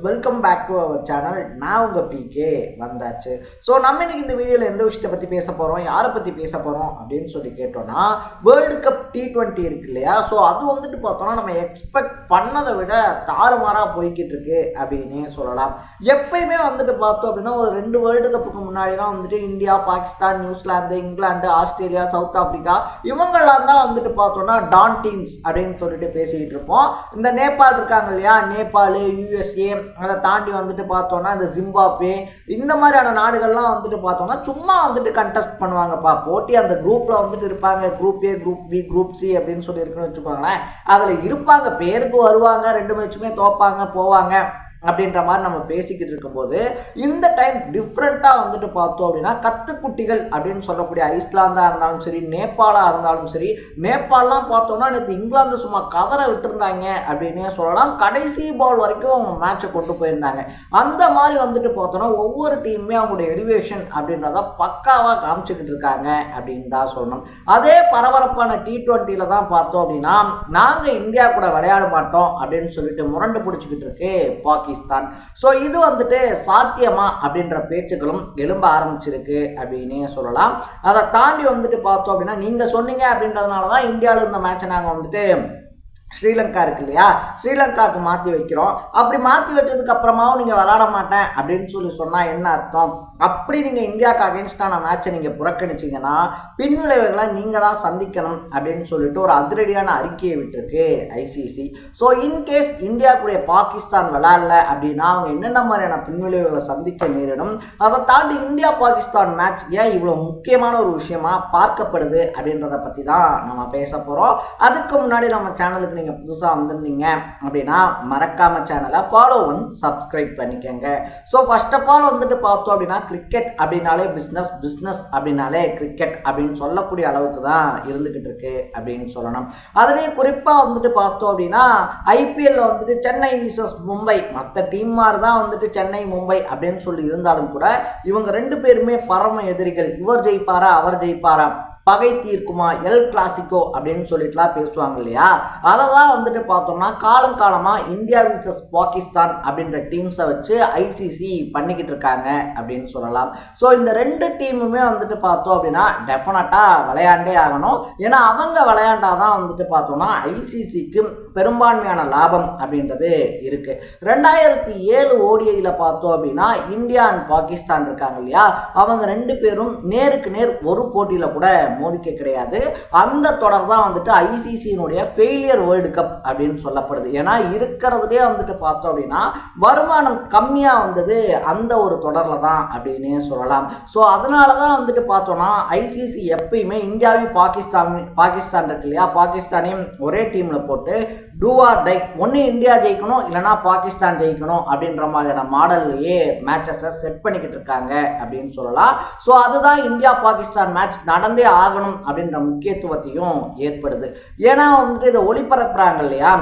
Welcome back to our channel. நான் உங்கள் PK வந்தாச்சு. ஸோ நம்ம இன்னைக்கு இந்த வீடியோவில் எந்த விஷயத்தை பற்றி பேச போகிறோம், யாரை பற்றி பேச போகிறோம் அப்படின்னு சொல்லி கேட்டோம்னா, வேர்ல்டு கப் T20 இருக்கு இல்லையா? ஸோ அது வந்துட்டு பார்த்தோம்னா நம்ம எக்ஸ்பெக்ட் பண்ணதை விட தாறுமாறாக போய்கிட்டு இருக்கு அப்படின்னே சொல்லலாம். எப்பயுமே வந்துட்டு பார்த்தோம் அப்படின்னா ஒரு 2 வேர்ல்டு கப்புக்கு முன்னாடிலாம் வந்துட்டு India, Pakistan, New Zealand, England, Australia, south Africa இவங்கெல்லாம் தான் வந்துட்டு பார்த்தோம்னா டான் டீம்ஸ் அப்படின்னு சொல்லிட்டு பேசிக்கிட்டு இருப்போம். இந்த நேபாள் இருக்காங்க இல்லையா, நேபாள், யூஎஸ்ஏ, அதை தாண்டி வந்துட்டு பார்த்தோம்னா இந்த ஜிம்பாப்வே, இந்த மாதிரியான நாடுகள்லாம் வந்துட்டு பார்த்தோம்னா சும்மா வந்துட்டு கண்டெஸ்ட் பண்ணுவாங்கப்பா போட்டி. அந்த குரூப்ல வந்துட்டு இருப்பாங்க, group A, group B, group C அப்படின்னு சொல்லி இருக்குன்னு வச்சுக்கோங்களேன். அதுல இருப்பாங்க, பேருக்கு வருவாங்க, 2 மேட்சுமே தோப்பாங்க போவாங்க அப்படின்ற மாதிரி நம்ம பேசிக்கிட்டு இருக்கும்போது இந்த டைம் டிஃப்ரெண்ட்டாக வந்துட்டு பார்த்தோம் அப்படின்னா கத்துக்குட்டிகள் அப்படின்னு சொல்லக்கூடிய ஐஸ்லாந்தாக இருந்தாலும் சரி, நேபாளாக இருந்தாலும் சரி. நேபாளெலாம் பார்த்தோம்னா நேற்று இங்கிலாந்து சும்மா கதற விட்டுருந்தாங்க அப்படின்னே சொல்லலாம். கடைசி பால் வரைக்கும் மேட்சை கொண்டு போயிருந்தாங்க. அந்த மாதிரி வந்துட்டு பார்த்தோம்னா ஒவ்வொரு டீமுமே அவங்களுடைய எலிவேஷன் அப்படின்றத பக்காவாக காமிச்சுக்கிட்டு இருக்காங்க அப்படின்னு தான் சொல்லணும். அதே பரபரப்பான T20 தான் பார்த்தோம் அப்படின்னா நாங்கள் இந்தியா கூட விளையாட மாட்டோம் அப்படின்னு சொல்லிட்டு முரண்டு பிடிச்சிக்கிட்டு இருக்கு பாகிஸ்தான். ஸோ இது வந்துட்டு சாத்தியமா அப்படின்ற பேச்சுக்களும் எழும்ப ஆரம்பிச்சிருக்கு அப்படின்னே சொல்லலாம். அதை தாண்டி வந்துட்டு பார்த்தோம் அப்படின்னா நீங்க சொன்னீங்க அப்படின்றதுனால தான் இந்தியாவில் இருந்த மேட்சை நாங்கள் வந்துட்டு ஸ்ரீலங்கா இருக்கு இல்லையா, ஸ்ரீலங்காவுக்கு மாற்றி வைக்கிறோம். அப்படி மாற்றி வச்சதுக்கு அப்புறமாவும் நீங்கள் விளாட மாட்டேன் அப்படின்னு சொல்லி சொன்னால் என்ன அர்த்தம்? அப்படி நீங்கள் இந்தியாவுக்கு அகேன்ஸ்டான மேட்சை நீங்கள் புறக்கணிச்சிங்கன்னா பின்விளைவுகளை நீங்கள் தான் சந்திக்கணும் அப்படின்னு சொல்லிட்டு ஒரு அதிரடியான அறிக்கையை விட்டுருக்கு ஐசிசி. ஸோ இன்கேஸ் இந்தியாவுக்குடைய பாகிஸ்தான் விளையாடல அப்படின்னா அவங்க என்னென்ன மாதிரியான பின்விளைவுகளை சந்திக்க நேரிடும், அதை தாண்டி இந்தியா பாகிஸ்தான் மேட்ச் ஏன் இவ்வளோ முக்கியமான ஒரு விஷயமா பார்க்கப்படுது அப்படின்றத பற்றி தான் நம்ம பேச போகிறோம். அதுக்கு முன்னாடி நம்ம சேனலுக்கு நீங்கள் புதுசாக வந்திருந்தீங்க அப்படின்னா மறக்காம சேனலை ஃபாலோ பண்ணி சப்ஸ்கிரைப் பண்ணிக்கோங்க. ஸோ ஃபர்ஸ்ட் ஆஃப் ஆல் வந்துட்டு பார்த்தோம் அப்படின்னா கிரிக்கெட் அப்படின்னாலே பிஸ்னஸ், பிஸ்னஸ் அப்படின்னாலே கிரிக்கெட் அப்படின்னு சொல்லக்கூடிய அளவுக்கு தான் இருந்துகிட்டு இருக்கு அப்படின்னு சொல்லணும். அதுலேயே குறிப்பாக வந்துட்டு பார்த்தோம் அப்படின்னா ஐபிஎல்ல வந்துட்டு சென்னை விசஸ் மும்பை, மற்ற டீம் மாதிரி தான் வந்துட்டு சென்னை மும்பை அப்படின்னு சொல்லி இருந்தாலும் கூட இவங்க 2 பேருமே பரம எதிரிகள். இவர் ஜெயிப்பாரா அவர் ஜெயிப்பாரா, பகை தீர்க்குமா, எல் கிளாசிக்கோ அப்படின்னு சொல்லிட்டுலாம் பேசுவாங்க இல்லையா. அதை தான் வந்துட்டு பார்த்தோம்னா காலங்காலமாக இந்தியா விசஸ் பாகிஸ்தான் அப்படின்ற டீம்ஸை வச்சு ஐசிசி பண்ணிக்கிட்டு இருக்காங்க அப்படின்னு சொல்லலாம். ஸோ இந்த 2 டீமுமே வந்துட்டு பார்த்தோம் அப்படின்னா டெஃபினட்டாக விளையாண்டே ஆகணும். ஏன்னா அவங்க விளையாண்டாதான் வந்துட்டு பார்த்தோம்னா ஐசிசிக்கு பெரும்பான்மையான லாபம் அப்படின்றது இருக்கு. 2007 ஓடிஐயில் பார்த்தோம் அப்படின்னா இந்தியா அண்ட் பாகிஸ்தான் இருக்காங்க இல்லையா, அவங்க 2 பேரும் நேருக்கு நேர் ஒரு போட்டியில் கூட மோதிக்க கிடையாது. அந்த தொடர் தான் வந்துட்டு ஐசிசியினுடைய ஃபெயிலியர் வேர்ல்டு கப் அப்படின்னு சொல்லப்படுது. ஏன்னா இருக்கிறதுலே வந்துட்டு பார்த்தோம் அப்படின்னா வருமானம் கம்மியாக வந்தது அந்த ஒரு தொடரில் தான் அப்படின்னே சொல்லலாம். ஸோ அதனால தான் வந்துட்டு பார்த்தோம்னா ஐசிசி எப்பயுமே இந்தியாவையும் பாகிஸ்தான் இருக்கு இல்லையா, பாகிஸ்தானையும் ஒரே டீமில் போட்டு டூ ஆர் டை, ஒன்று இந்தியா ஜெயிக்கணும் இல்லைனா பாகிஸ்தான் ஜெயிக்கணும் அப்படின்ற மாதிரியான மாடல்லையே மேட்சஸை செட் பண்ணிக்கிட்டு இருக்காங்க அப்படின்னு சொல்லலாம். ஸோ அதுதான் இந்தியா பாகிஸ்தான் மேட்ச் நடந்தே ஆகணும் அப்படின்ற முக்கியத்துவத்தையும் ஏற்படுது. ஏன்னா வந்துட்டு இதை ஒளிபரப்புறாங்க இல்லையா,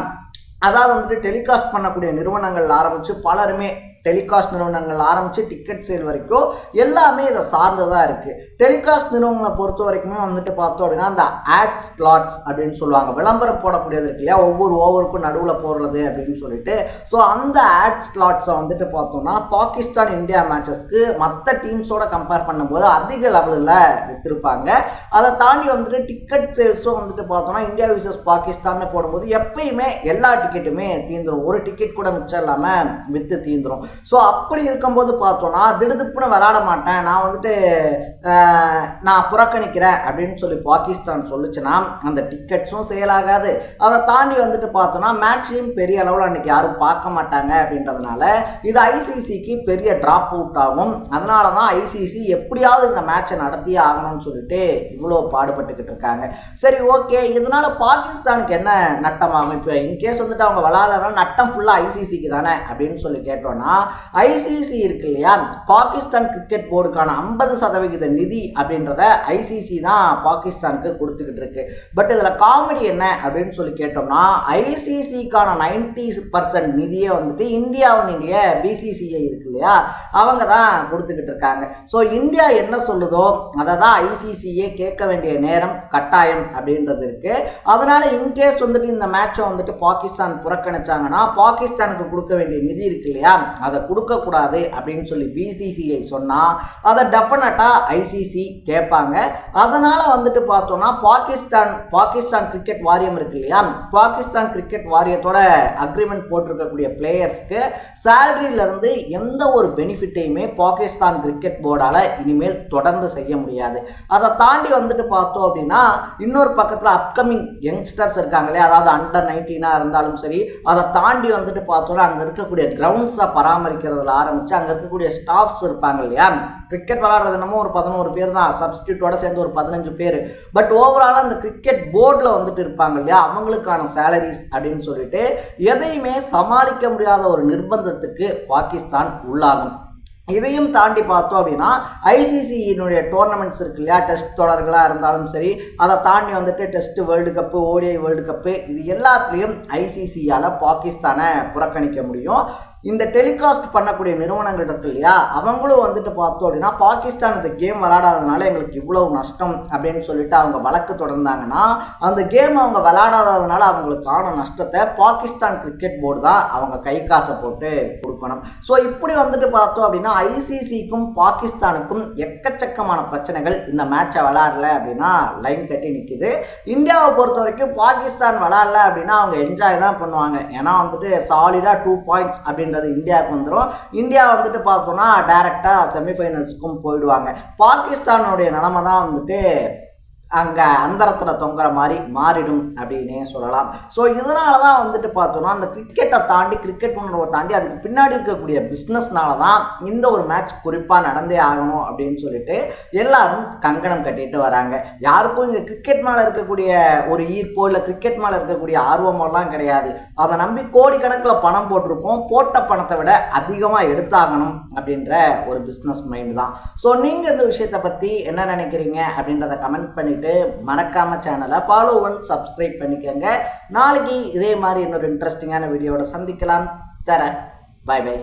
அதாவது வந்துட்டு டெலிகாஸ்ட் பண்ணக்கூடிய நிறுவனங்கள் ஆரம்பித்து பலருமே டெலிகாஸ்ட் நிறுவனங்கள் ஆரம்பித்து டிக்கெட் சேல் வரைக்கும் எல்லாமே இதை சார்ந்ததாக இருக்குது. டெலிகாஸ்ட் நிறுவனங்களை பொறுத்த வரைக்குமே வந்துட்டு பார்த்தோம் அப்படின்னா அந்த ஆட் ஸ்லாட்ஸ் அப்படின்னு சொல்லுவாங்க, விளம்பரம் போடக்கூடியது இருக்கு இல்லையா, ஒவ்வொரு ஓவருக்கும் நடுவில் போடுறது அப்படின்னு சொல்லிட்டு. ஸோ அந்த ஆட் ஸ்லாட்ஸை வந்துட்டு பார்த்தோம்னா பாகிஸ்தான் இந்தியா மேட்சஸ்க்கு மற்ற டீம்ஸோட கம்பேர் பண்ணும்போது அதிக லெவலில் விற்றுருப்பாங்க. அதை தாண்டி வந்துட்டு டிக்கெட் சேல்ஸும் வந்துட்டு பார்த்தோம்னா இந்தியா விசஸ் பாகிஸ்தான் போடும்போது எப்பயுமே எல்லா டிக்கெட்டுமே தீந்துடும், ஒரு டிக்கெட் கூட மிச்சம் இல்லாமல் விற்று தீந்துடும். ஸோ அப்படி இருக்கும்போது பார்த்தோன்னா திடுதுப்புன்னு விளையாட மாட்டேன், நான் வந்துட்டு நான் புறக்கணிக்கிறேன் அப்படின்னு சொல்லி பாகிஸ்தான் சொல்லிச்சுன்னா அந்த டிக்கெட்ஸும் சேல் ஆகாது. அதை தாண்டி வந்துட்டு பார்த்தோன்னா மேட்சையும் பெரிய அளவில் அன்றைக்கி யாரும் பார்க்க மாட்டாங்க அப்படின்றதுனால இது ஐசிசிக்கு பெரிய ட்ராப் அவுட் ஆகும். அதனால தான் ஐசிசி எப்படியாவது இந்த மேட்சை நடத்தியே ஆகணும்னு சொல்லிட்டு இவ்வளோ பாடுபட்டுக்கிட்டு இருக்காங்க. சரி, ஓகே, இதனால பாகிஸ்தானுக்கு என்ன நட்டமாகும்? இப்போ இன்கேஸ் வந்துட்டு அவங்க விளையாடுற நட்டம் ஃபுல்லாக ஐசிசிக்கு தானே அப்படின்னு சொல்லி கேட்டோன்னா ஐசிசி இருக்கு இல்லையா, பாகிஸ்தான் கிரிக்கெட் போர்டுக்கான 50% நிதி அப்படின்றத ஐசிசி தான் பாகிஸ்தானுக்கு கொடுத்துக்கிட்டு இருக்கு. பட் இதில் காமெடி என்ன அப்படின்னு சொல்லி கேட்டோம்னா, ஐசிசிக்கான 90% நிதியை வந்துட்டு இந்தியாவுடைய பிசிசிஐ இருக்கு இல்லையா, அவங்க தான் கொடுத்துக்கிட்டு இருக்காங்க. ஸோ இந்தியா என்ன சொல்லுதோ அதை தான் ஐசிசியே கேட்க வேண்டிய நேரம் கட்டாயம் அப்படின்றது இருக்கு. அதனால இன்கேஸ் வந்துட்டு இந்த மேட்சை வந்துட்டு பாகிஸ்தான் புறக்கணிச்சாங்கன்னா பாகிஸ்தானுக்கு கொடுக்க வேண்டிய நிதி இருக்கு இல்லையா, அதை கொடுக்க கூடாது அப்படின்னு சொல்லி பிசிசிஐ சொன்னா அதை டெஃபினட்டா ஐசிசி கேட்பாங்க. அதனால வந்துட்டு பார்த்தோம்னா பாகிஸ்தான் கிரிக்கெட் வாரியம் இருக்கு இல்லையா, பாகிஸ்தான் கிரிக்கெட் வாரியத்தோட அக்ரிமெண்ட் போட்டிருக்கக்கூடிய பிளேயர்ஸ்க்கு சேலரியில இருந்து எந்த ஒரு பெனிஃபிட்டையுமே பாகிஸ்தான் கிரிக்கெட் போர்டால இனிமேல் தொடர்ந்து செய்ய முடியாது. அதை தாண்டி வந்துட்டு பார்த்தோம் அப்படின்னா இன்னொரு பக்கத்தில் அப்கமிங் யங்ஸ்டர்ஸ் இருக்காங்களே, அதாவது அண்டர் 19 இருந்தாலும் சரி, அதை தாண்டி வந்துட்டு பார்த்தோம்னா அங்கே இருக்கக்கூடிய கிரவுண்ட்ஸை பராமரிக்கிறதுல ஆரம்பிச்சு அங்கே இருக்கக்கூடிய ஸ்டாஃப்ஸ் இருப்பாங்க இல்லையா, கிரிக்கெட் விளையாடுறது என்னமோ ஒரு 11 பேர் தான், சப்ஸ்டியூட்டோட சேர்ந்து ஒரு 15 பேர். பட் ஓவராலாக அந்த கிரிக்கெட் போர்டில் வந்துட்டு இருப்பாங்க இல்லையா, அவங்களுக்கான சேலரிஸ் அப்படின்னு சொல்லிட்டு எதையுமே சமாளிக்க முடியாத ஒரு நிர்பந்தத்துக்கு பாகிஸ்தான் உள்ளாகும். இதையும் தாண்டி பார்த்தோம் அப்படின்னா ஐசிசியினுடைய டோர்னமெண்ட்ஸ் இருக்கு இல்லையா, டெஸ்ட் தொடர்களாக இருந்தாலும் சரி, அதை தாண்டி வந்துட்டு test world cup, ODI world cup, இது எல்லாத்துலேயும் ஐசிசியால் பாகிஸ்தானை புறக்கணிக்க முடியும். இந்த டெலிகாஸ்ட் பண்ணக்கூடிய நிறுவனங்கள் இருக்கு இல்லையா, அவங்களும் வந்துட்டு பார்த்தோம் அப்படின்னா பாகிஸ்தான் இந்த கேம் விளையாடாததுனால எங்களுக்கு இவ்வளவு நஷ்டம் அப்படின்னு சொல்லிட்டு அவங்க வழக்கு தொடர்ந்தாங்கன்னா அந்த கேம் அவங்க விளையாடாததுனால அவங்களுக்கான நஷ்டத்தை பாகிஸ்தான் கிரிக்கெட் போர்டு தான் அவங்க கை காசை போட்டு கொடுக்கணும். ஸோ இப்படி வந்துட்டு பார்த்தோம் அப்படின்னா ஐசிசிக்கும் பாகிஸ்தானுக்கும் எக்கச்சக்கமான பிரச்சனைகள் இந்த மேட்சை விளையாடல அப்படின்னா லைன் கட்டி நிற்கிது. இந்தியாவை பொறுத்த வரைக்கும் பாகிஸ்தான் விளையாடல அப்படின்னா அவங்க என்ஜாய் தான் பண்ணுவாங்க. ஏன்னா வந்துட்டு சாலிடாக 2 பாயிண்ட்ஸ் அப்படின்னு இந்தியாவுக்கு வந்துடும். இந்தியா வந்துட்டு பார்த்தோம்னா டைரக்டா செமிஃபைனல்ஸ்க்கும் போயிடுவாங்க. பாகிஸ்தானுடைய நிலைமை தான் வந்துட்டு அங்கே அந்தரத்தில் தொங்குற மாதிரி மாறிடும் அப்படின்னே சொல்லலாம். ஸோ இதனால தான் வந்துட்டு பார்த்தோம்னா அந்த கிரிக்கெட்டை தாண்டி, கிரிக்கெட் உணர்வை தாண்டி அதுக்கு பின்னாடி இருக்கக்கூடிய பிஸ்னஸ்னால தான் இந்த ஒரு மேட்ச் குறிப்பாக நடந்தே ஆகணும் அப்படின்னு சொல்லிட்டு எல்லாரும் கங்கணம் கட்டிட்டு வராங்க. யாருக்கும் இங்கே கிரிக்கெட் மேலே இருக்கக்கூடிய ஒரு ஈர்ப்போ இல்லை கிரிக்கெட் மேலே இருக்கக்கூடிய ஆர்வமெல்லாம் கிடையாது. அதை நம்பி கோடிக்கணக்கில் பணம் போட்டிருப்போம், போட்ட பணத்தை விட அதிகமாக எடுத்தாகணும் அப்படின்ற ஒரு பிஸ்னஸ் மைண்ட் தான். ஸோ நீங்கள் இந்த விஷயத்தை பற்றி என்ன நினைக்கிறீங்க அப்படின்றத கமெண்ட் பண்ணிட்டு மறக்காம சேனலை ஃபாலோ அண்ட் சப்ஸ்கிரைப் பண்ணிக்கோங்க. நாளைக்கு இதே மாதிரி இன்னொரு இன்ட்ரெஸ்டிங்கான வீடியோட சந்திக்கலாம். தர பை பை.